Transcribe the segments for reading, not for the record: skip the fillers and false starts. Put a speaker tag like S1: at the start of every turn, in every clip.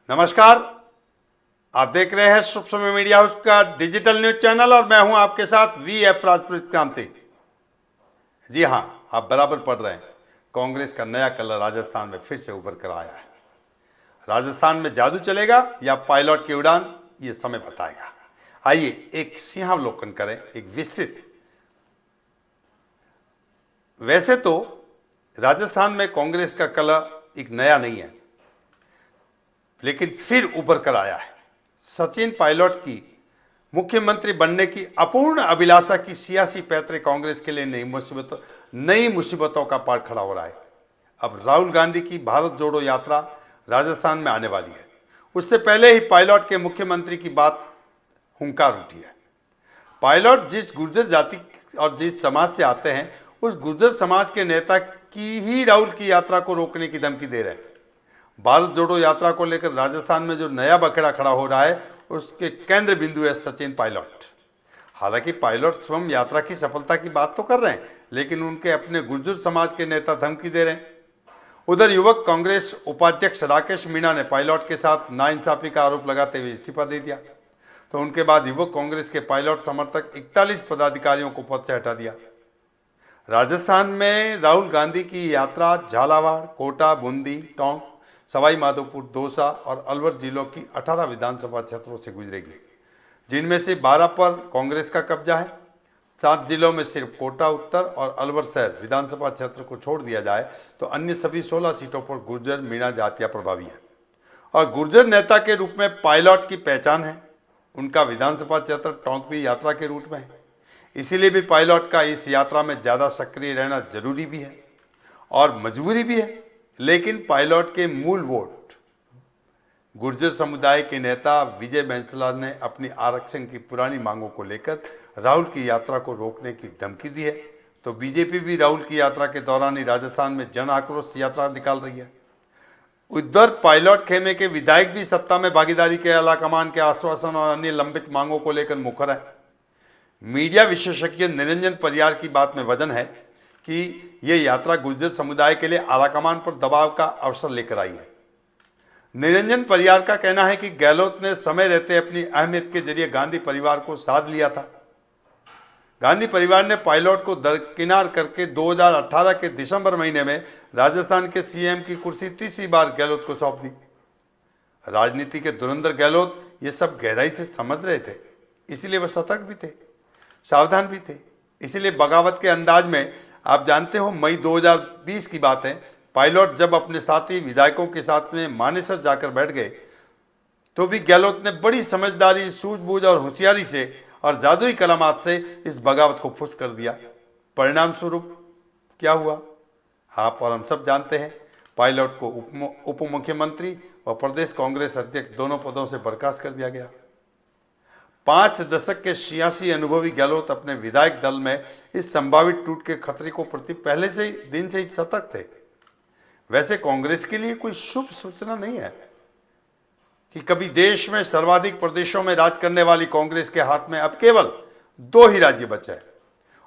S1: नमस्कार, आप देख रहे हैं शुभ समय मीडिया हाउस का डिजिटल न्यूज चैनल और मैं हूं आपके साथ वीएफ राजपूत क्रांति। जी हां, आप बराबर पढ़ रहे हैं। कांग्रेस का नया कलर राजस्थान में फिर से उभर कर आया है। राजस्थान में जादू चलेगा या पायलट की उड़ान, ये समय बताएगा। आइए एक सिंहावलोकन करें, एक विस्तृत। वैसे तो राजस्थान में कांग्रेस का कलर एक नया नहीं है, लेकिन फिर उभर कर आया है। सचिन पायलट की मुख्यमंत्री बनने की अपूर्ण अभिलाषा की सियासी पैतरे कांग्रेस के लिए नई मुसीबतों का पार खड़ा हो रहा है। अब राहुल गांधी की भारत जोड़ो यात्रा राजस्थान में आने वाली है। उससे पहले ही पायलट के मुख्यमंत्री की बात हुंकार उठी है। पायलट जिस गुर्जर जाति और जिस समाज से आते हैं, उस गुर्जर समाज के नेता की ही राहुल की यात्रा को रोकने की धमकी दे रहे हैं। भारत जोड़ो यात्रा को लेकर राजस्थान में जो नया बखेड़ा खड़ा हो रहा है, उसके केंद्र बिंदु है सचिन पायलट। हालांकि पायलट स्वयं यात्रा की सफलता की बात तो कर रहे हैं, लेकिन उनके अपने गुर्जर समाज के नेता धमकी दे रहे हैं। उधर युवक कांग्रेस उपाध्यक्ष राकेश मीणा ने पायलट के साथ नाइंसाफी का आरोप लगाते हुए इस्तीफा दे दिया। तो उनके बाद युवक कांग्रेस के पायलट समर्थक 41 पदाधिकारियों को पद से हटा दिया। राजस्थान में राहुल गांधी की यात्रा झालावाड़, कोटा, बूंदी, टोंक, सवाई माधोपुर, दौसा और अलवर जिलों की 18 विधानसभा क्षेत्रों से गुजरेगी, जिनमें से 12 पर कांग्रेस का कब्जा है। 7 जिलों में सिर्फ कोटा उत्तर और अलवर शहर विधानसभा क्षेत्र को छोड़ दिया जाए तो अन्य सभी 16 सीटों पर गुर्जर मीणा जातियां प्रभावी है और गुर्जर नेता के रूप में पायलट की पहचान है। उनका विधानसभा क्षेत्र टोंक भी यात्रा के रूट में है, इसीलिए भी पायलट का इस यात्रा में ज़्यादा सक्रिय रहना जरूरी भी है और मजबूरी भी है। लेकिन पायलट के मूल वोट गुर्जर समुदाय के नेता विजय बैंसला ने अपनी आरक्षण की पुरानी मांगों को लेकर राहुल की यात्रा को रोकने की धमकी दी है। तो बीजेपी भी राहुल की यात्रा के दौरान ही राजस्थान में जन आक्रोश यात्रा निकाल रही है। उधर पायलट खेमे के विधायक भी सत्ता में भागीदारी के आलाकमान के आश्वासन और अन्य लंबित मांगों को लेकर मुखर है। मीडिया विशेषज्ञ निरंजन परियार की बात में वजन है कि यह यात्रा गुर्जर समुदाय के लिए आलाकमान पर दबाव का अवसर लेकर आई है। निरंजन परियार का कहना है कि गहलोत ने समय रहते अपनी अहमियत के जरिए गांधी परिवार को साध लिया था। गांधी परिवार ने पायलट को दरकिनार करके 2018 के दिसंबर महीने में राजस्थान के सीएम की कुर्सी तीसरी बार गहलोत को सौंप दी। राजनीति के धुरंधर गहलोत ये सब गहराई से समझ रहे थे, इसीलिए वह सतर्क भी थे, सावधान भी थे। इसीलिए बगावत के अंदाज में, आप जानते हो, मई 2020 की बात है, पायलट जब अपने साथी विधायकों के साथ में मानेसर जाकर बैठ गए तो भी गहलोत ने बड़ी समझदारी, सूझबूझ और होशियारी से और जादुई कलामात से इस बगावत को फुस कर दिया। परिणाम स्वरूप क्या हुआ आप और हम सब जानते हैं। पायलट को उप मुख्यमंत्री और प्रदेश कांग्रेस अध्यक्ष दोनों पदों से बर्खास्त कर दिया गया। 5 दशक के सियासी अनुभवी गहलोत अपने विधायक दल में इस संभावित टूट के खतरे को प्रति पहले से दिन से ही सतर्क थे। वैसे कांग्रेस के लिए कोई शुभ सूचना नहीं है कि कभी देश में सर्वाधिक प्रदेशों में राज करने वाली कांग्रेस के हाथ में अब केवल 2 ही राज्य बचे हैं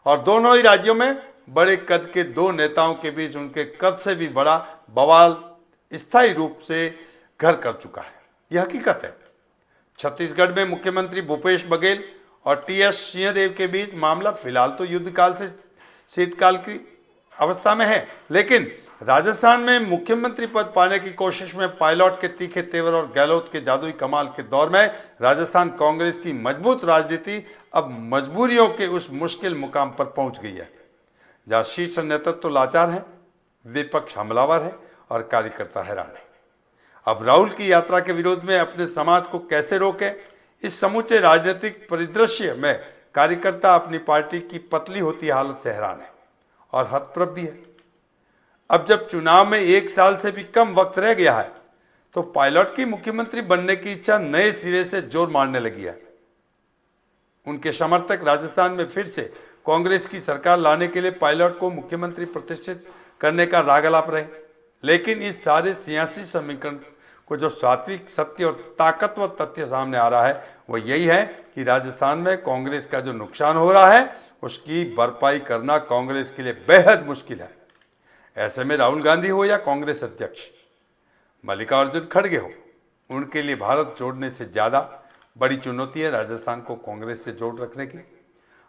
S1: और दोनों ही राज्यों में बड़े कद के 2 नेताओं के बीच उनके कद से भी बड़ा बवाल स्थायी रूप से घर कर चुका है। यह हकीकत है। छत्तीसगढ़ में मुख्यमंत्री भूपेश बघेल और टीएस सिंहदेव के बीच मामला फिलहाल तो युद्धकाल से शीतकाल की अवस्था में है, लेकिन राजस्थान में मुख्यमंत्री पद पाने की कोशिश में पायलट के तीखे तेवर और गहलोत के जादुई कमाल के दौर में राजस्थान कांग्रेस की मजबूत राजनीति अब मजबूरियों के उस मुश्किल मुकाम पर पहुंच गई है जहां शीर्ष नेतृत्व तो लाचार है, विपक्ष हमलावर है और कार्यकर्ता हैरान है। अब राहुल की यात्रा के विरोध में अपने समाज को कैसे रोके, इस समूचे राजनीतिक परिदृश्य में कार्यकर्ता अपनी पार्टी की पतली होती हालत से हैरान है और हतप्रभ भी है। अब जब चुनाव में 1 साल से भी कम वक्त रह गया है तो पायलट की मुख्यमंत्री बनने की इच्छा नए सिरे से जोर मारने लगी है। उनके समर्थक राजस्थान में फिर से कांग्रेस की सरकार लाने के लिए पायलट को मुख्यमंत्री प्रतिष्ठित करने का रागलाप रहे, लेकिन इस सारे सियासी समीकरण को जो सात्विक, सत्य और ताकतवर तथ्य सामने आ रहा है वो यही है कि राजस्थान में कांग्रेस का जो नुकसान हो रहा है उसकी भरपाई करना कांग्रेस के लिए बेहद मुश्किल है। ऐसे में राहुल गांधी हो या कांग्रेस अध्यक्ष मल्लिकार्जुन खड़गे हो उनके लिए भारत जोड़ने से ज़्यादा बड़ी चुनौती है राजस्थान को कांग्रेस से जोड़ रखने की।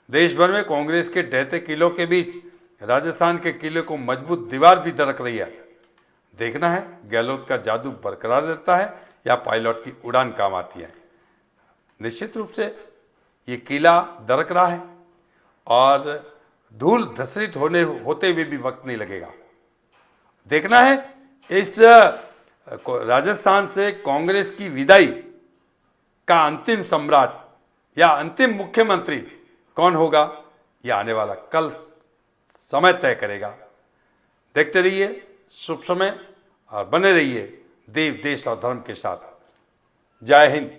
S1: देश भर में कांग्रेस के ढहते किलों के बीच राजस्थान के किले को मजबूत दीवार भी दरक रही है। देखना है गहलोत का जादू बरकरार रहता है या पायलट की उड़ान काम आती है। निश्चित रूप से ये किला दरक रहा है और धूल धसरित होते हुए भी वक्त नहीं लगेगा। देखना है इस राजस्थान से कांग्रेस की विदाई का अंतिम सम्राट या अंतिम मुख्यमंत्री कौन होगा, यह आने वाला कल समय तय करेगा। देखते रहिए शुभ समय और बने रहिए देव, देश और धर्म के साथ। जय हिंद।